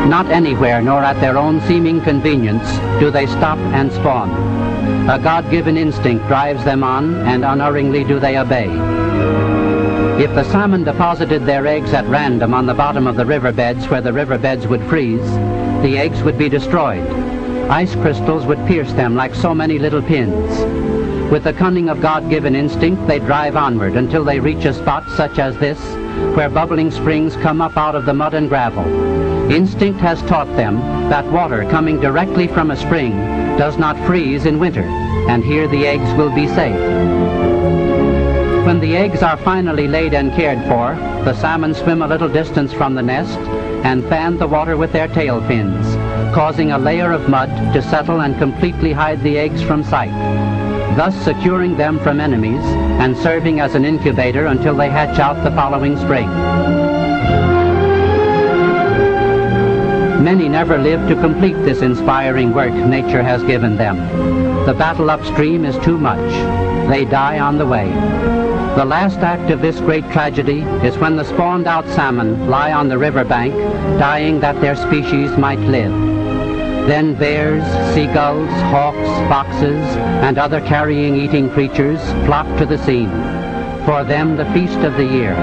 Not anywhere, nor at their own seeming convenience, do they stop and spawn. A God-given instinct drives them on, and unerringly do they obey. If the salmon deposited their eggs at random on the bottom of the riverbeds where the riverbeds would freeze, the eggs would be destroyed. Ice crystals would pierce them like so many little pins. With the cunning of God-given instinct, they drive onward until they reach a spot such as this, where bubbling springs come up out of the mud and gravel. Instinct has taught them that water coming directly from a spring does not freeze in winter, and here the eggs will be safe. When the eggs are finally laid and cared for, the salmon swim a little distance from the nest and fan the water with their tail fins, causing a layer of mud to settle and completely hide the eggs from sight, thus securing them from enemies and serving as an incubator until they hatch out the following spring. Many never live to complete this inspiring work nature has given them. The battle upstream is too much. They die on the way. The last act of this great tragedy is when the spawned out salmon lie on the riverbank, dying that their species might live. Then bears, seagulls, hawks, foxes, and other carrion-eating creatures flock to the scene, for them the feast of the year,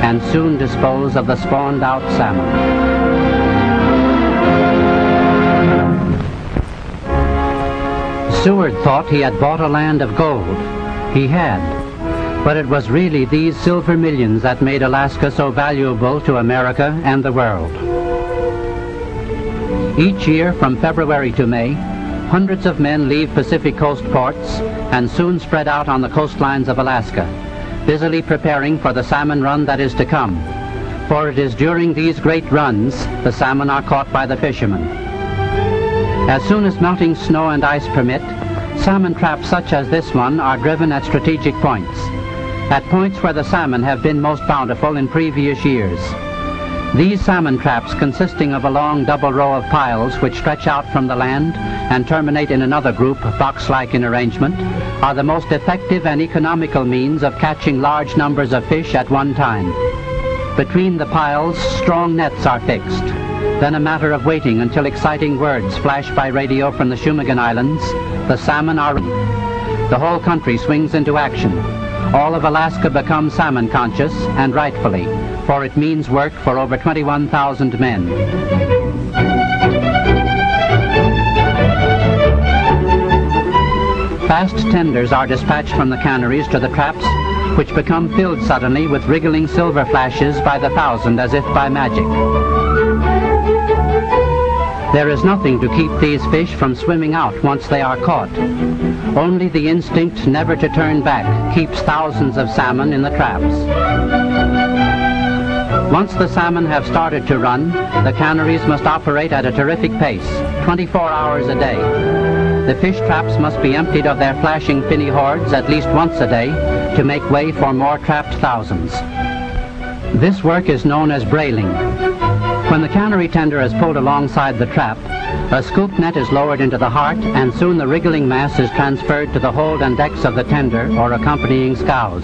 and soon dispose of the spawned out salmon. Seward thought he had bought a land of gold. He had. But it was really these silver millions that made Alaska so valuable to America and the world. Each year, from February to May, hundreds of men leave Pacific Coast ports and soon spread out on the coastlines of Alaska, busily preparing for the salmon run that is to come. For it is during these great runs the salmon are caught by the fishermen. As soon as melting snow and ice permit, salmon traps such as this one are driven at strategic points, at points where the salmon have been most bountiful in previous years. These salmon traps, consisting of a long double row of piles which stretch out from the land and terminate in another group, box-like in arrangement, are the most effective and economical means of catching large numbers of fish at one time. Between the piles, strong nets are fixed. Then a matter of waiting until exciting words flash by radio from the Shumagan Islands. The salmon are ready. The whole country swings into action. All of Alaska becomes salmon conscious, and rightfully, for it means work for over 21,000 men. Fast tenders are dispatched from the canneries to the traps, which become filled suddenly with wriggling silver flashes by the thousand as if by magic. There is nothing to keep these fish from swimming out once they are caught. Only the instinct never to turn back keeps thousands of salmon in the traps. Once the salmon have started to run, the canneries must operate at a terrific pace, 24 hours a day. The fish traps must be emptied of their flashing finny hordes at least once a day to make way for more trapped thousands. This work is known as brailing. When the cannery tender is pulled alongside the trap, a scoop net is lowered into the heart, and soon the wriggling mass is transferred to the hold and decks of the tender or accompanying scows.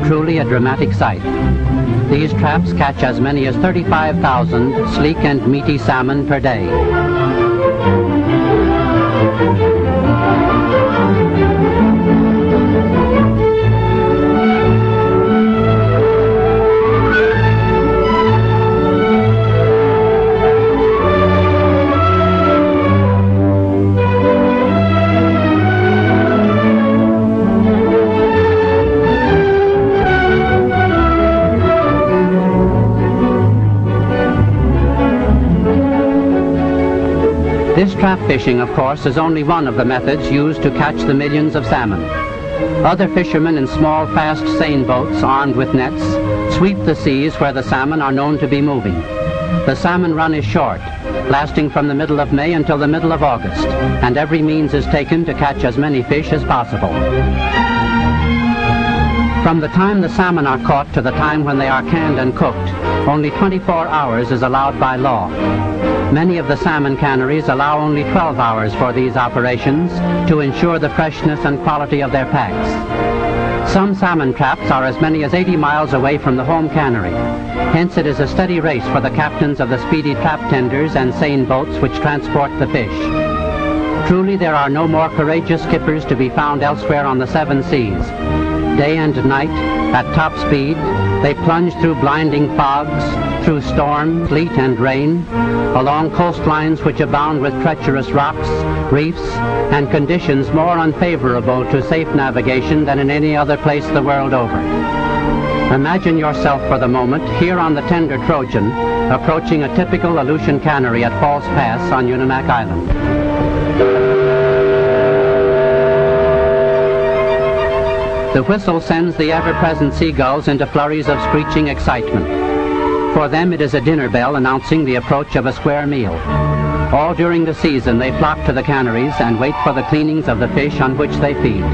Truly a dramatic sight. These traps catch as many as 35,000 sleek and meaty salmon per day. This trap fishing, of course, is only one of the methods used to catch the millions of salmon. Other fishermen in small, fast seine boats armed with nets sweep the seas where the salmon are known to be moving. The salmon run is short, lasting from the middle of May until the middle of August, and every means is taken to catch as many fish as possible. From the time the salmon are caught to the time when they are canned and cooked, only 24 hours is allowed by law. Many of the salmon canneries allow only 12 hours for these operations to ensure the freshness and quality of their packs. Some salmon traps are as many as 80 miles away from the home cannery. Hence it is a steady race for the captains of the speedy trap tenders and seine boats which transport the fish. Truly there are no more courageous skippers to be found elsewhere on the seven seas. Day and night, at top speed, they plunge through blinding fogs, through storm, sleet and rain, along coastlines which abound with treacherous rocks, reefs, and conditions more unfavorable to safe navigation than in any other place the world over. Imagine yourself for the moment here on the tender Trojan, approaching a typical Aleutian cannery at False Pass on Unimak Island. The whistle sends the ever-present seagulls into flurries of screeching excitement. For them it is a dinner bell announcing the approach of a square meal. All during the season they flock to the canneries and wait for the cleanings of the fish on which they feed.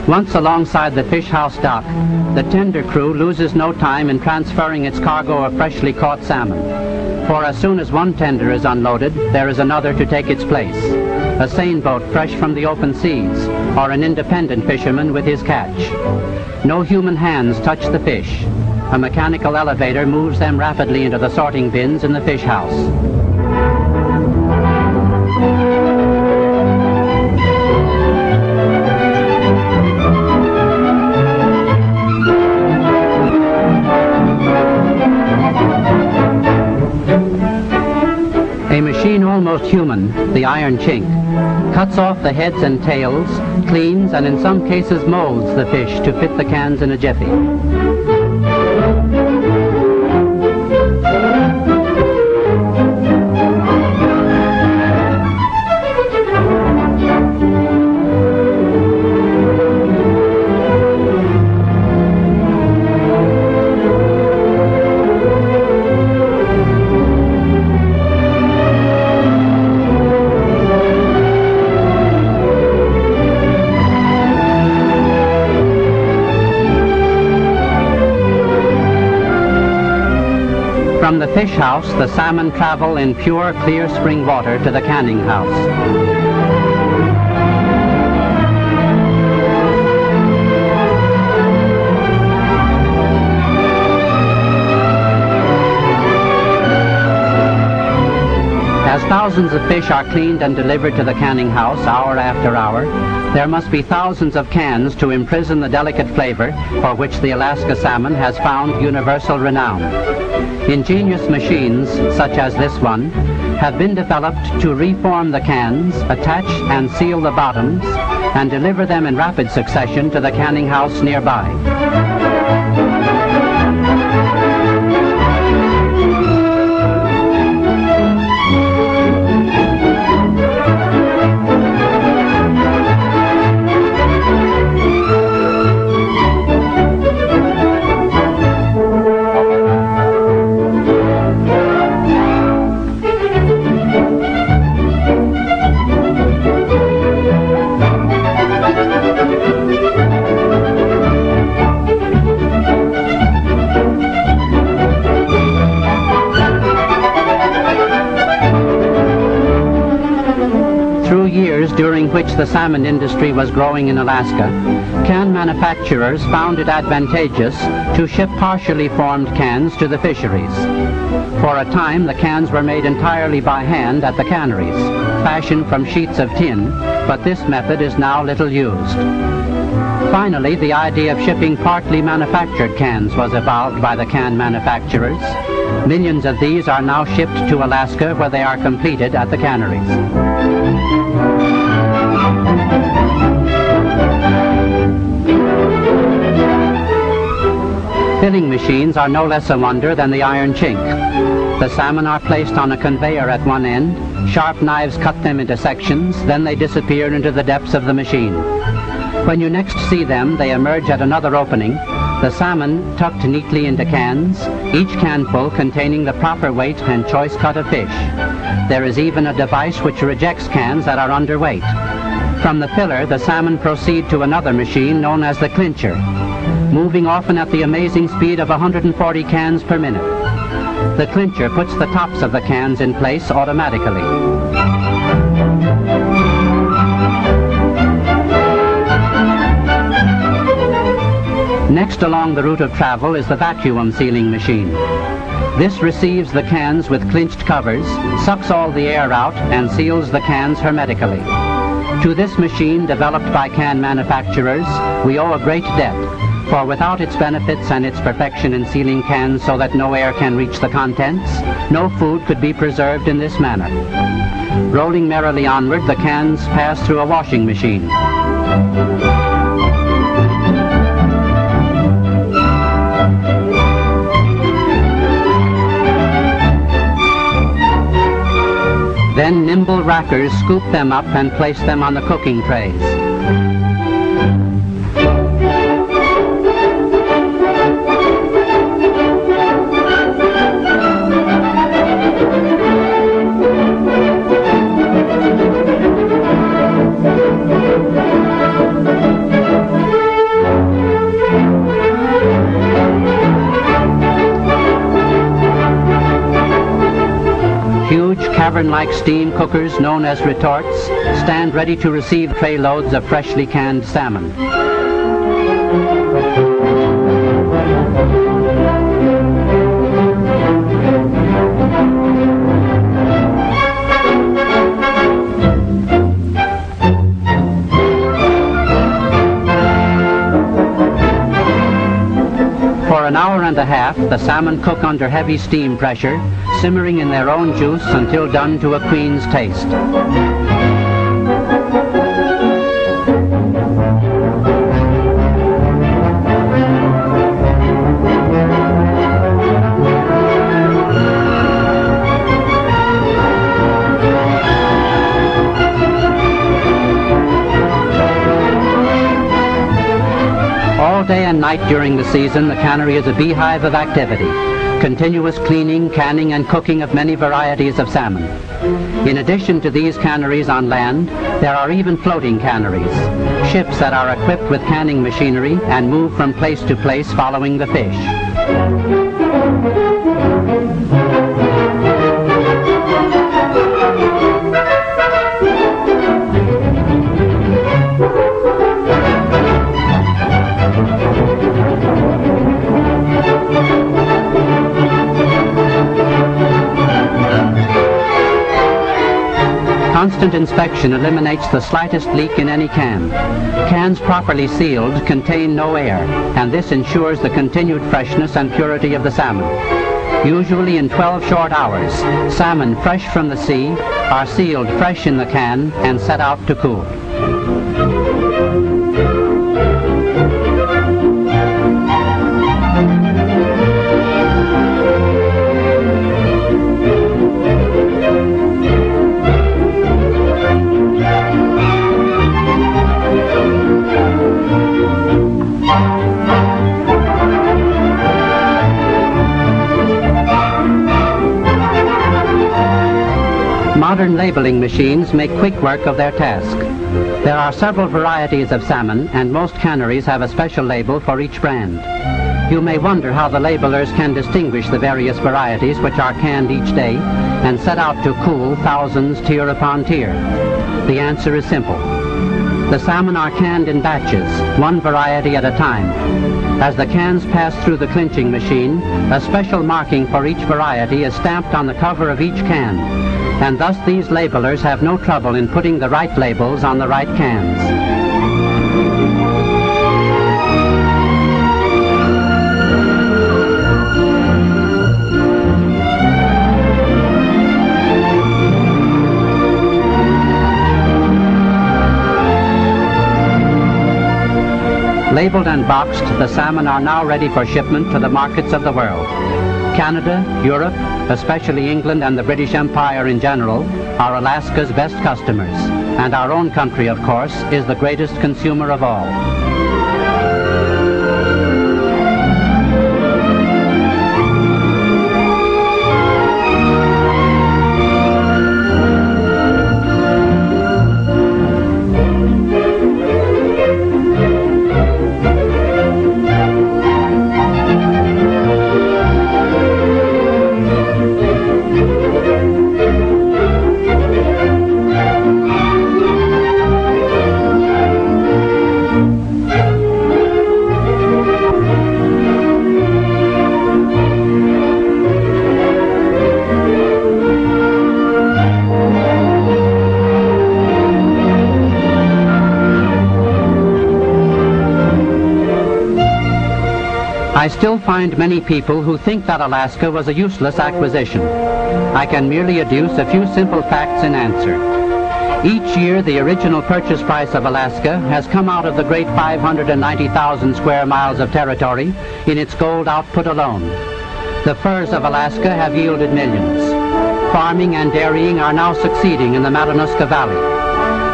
Once alongside the fish house dock, the tender crew loses no time in transferring its cargo of freshly caught salmon. For as soon as one tender is unloaded, there is another to take its place. A seine boat fresh from the open seas, or an independent fisherman with his catch. No human hands touch the fish. A mechanical elevator moves them rapidly into the sorting bins in the fish house. A machine almost human, the iron chink, cuts off the heads and tails, cleans, and in some cases molds the fish to fit the cans in a jiffy. From the fish house, the salmon travel in pure, clear spring water to the canning house. As thousands of fish are cleaned and delivered to the canning house hour after hour, there must be thousands of cans to imprison the delicate flavor for which the Alaska salmon has found universal renown. Ingenious machines, such as this one, have been developed to reform the cans, attach and seal the bottoms, and deliver them in rapid succession to the canning house nearby. During which the salmon industry was growing in Alaska, can manufacturers found it advantageous to ship partially formed cans to the fisheries. For a time, the cans were made entirely by hand at the canneries, fashioned from sheets of tin, but this method is now little used. Finally, the idea of shipping partly manufactured cans was evolved by the can manufacturers. Millions of these are now shipped to Alaska, where they are completed at the canneries. Filling machines are no less a wonder than the iron chink. The salmon are placed on a conveyor at one end, sharp knives cut them into sections, then they disappear into the depths of the machine. When you next see them, they emerge at another opening, The salmon tucked neatly into cans, each canful containing the proper weight and choice cut of fish. There is even a device which rejects cans that are underweight. From the filler, the salmon proceed to another machine known as the clincher, moving often at the amazing speed of 140 cans per minute. The clincher puts the tops of the cans in place automatically. Next along the route of travel is the vacuum sealing machine. This receives the cans with clinched covers, sucks all the air out, and seals the cans hermetically. To this machine, developed by can manufacturers, we owe a great debt, for without its benefits and its perfection in sealing cans so that no air can reach the contents, no food could be preserved in this manner. Rolling merrily onward, the cans pass through a washing machine. Then nimble rackers scoop them up and place them on the cooking trays. Huge cavern-like steam cookers known as retorts stand ready to receive tray loads of freshly canned salmon. For an hour and a half, the salmon cook under heavy steam pressure, simmering in their own juice until done to a queen's taste. All day and night during the season, the cannery is a beehive of activity. Continuous cleaning, canning, and cooking of many varieties of salmon. In addition to these canneries on land, there are even floating canneries, ships that are equipped with canning machinery and move from place to place following the fish. Constant inspection eliminates the slightest leak in any can. Cans properly sealed contain no air, and this ensures the continued freshness and purity of the salmon. Usually in 12 short hours, salmon fresh from the sea are sealed fresh in the can and set out to cool. Modern labeling machines make quick work of their task. There are several varieties of salmon, and most canneries have a special label for each brand. You may wonder how the labelers can distinguish the various varieties which are canned each day and set out to cool thousands tier upon tier. The answer is simple. The salmon are canned in batches, one variety at a time. As the cans pass through the clinching machine, a special marking for each variety is stamped on the cover of each can, and thus these labelers have no trouble in putting the right labels on the right cans. Labeled and boxed, the salmon are now ready for shipment to the markets of the world. Canada, Europe, especially England and the British Empire in general, are Alaska's best customers, and our own country, of course, is the greatest consumer of all. I still find many people who think that Alaska was a useless acquisition. I can merely adduce a few simple facts in answer. Each year, the original purchase price of Alaska has come out of the great 590,000 square miles of territory in its gold output alone. The furs of Alaska have yielded millions. Farming and dairying are now succeeding in the Matanuska Valley.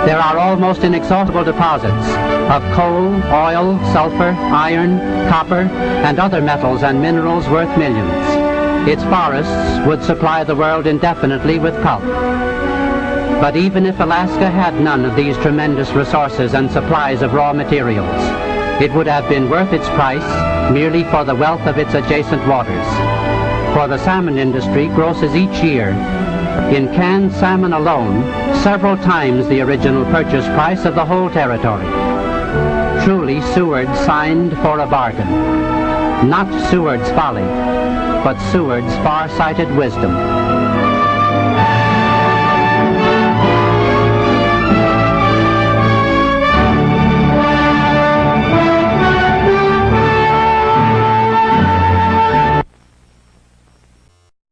There are almost inexhaustible deposits of coal, oil, sulfur, iron, copper, and other metals and minerals worth millions. Its forests would supply the world indefinitely with pulp. But even if Alaska had none of these tremendous resources and supplies of raw materials, it would have been worth its price merely for the wealth of its adjacent waters. For the salmon industry grosses each year, in canned salmon alone, several times the original purchase price of the whole territory. Truly, Seward signed for a bargain. Not Seward's folly, but Seward's far-sighted wisdom.